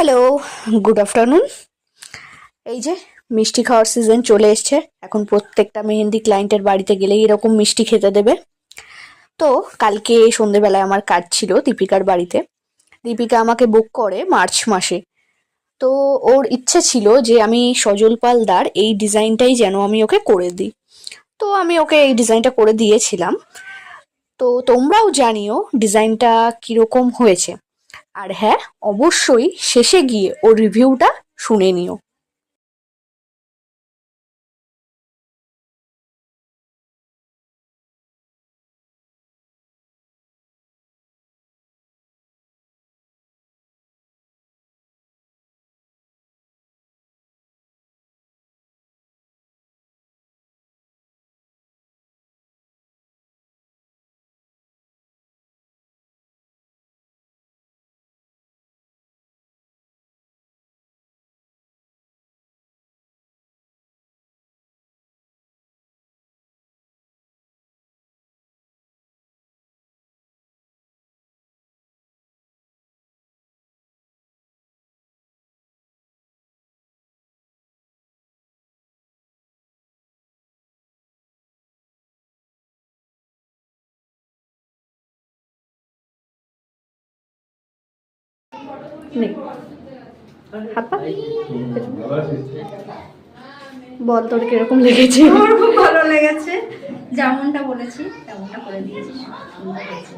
Hello, good afternoon. এই যে মিষ্টি খাওয়ার সিজন চলে এসছে। এখন প্রত্যেকটা মেহেন্দি ক্লায়েন্টের বাড়িতে গেলেই এরকম মিষ্টি খেতে দেবে। তো কালকে সন্ধেবেলায় আমার কাজ ছিল দীপিকার বাড়িতে। দীপিকা আমাকে বুক করে মার্চ মাসে। তো ওর ইচ্ছে ছিল যে আমি সজল পালদার এই ডিজাইনটাই যেন আমি ওকে করে দিই। তো আমি ওকে এই ডিজাইনটা করে দিয়েছিলাম। তো তোমরাও জানিও ডিজাইনটা কিরকম হয়েছে। আর হ্যাঁ, অবশ্যই শেষে গিয়ে ওর রিভিউটা শুনে নিও। নে, হাত পা। বল তোর কিরকম লেগেছে? আমার খুব ভালো লেগেছে, যেমনটা বলেছি তেমনটা করে দিয়েছি, সুন্দর হয়েছে।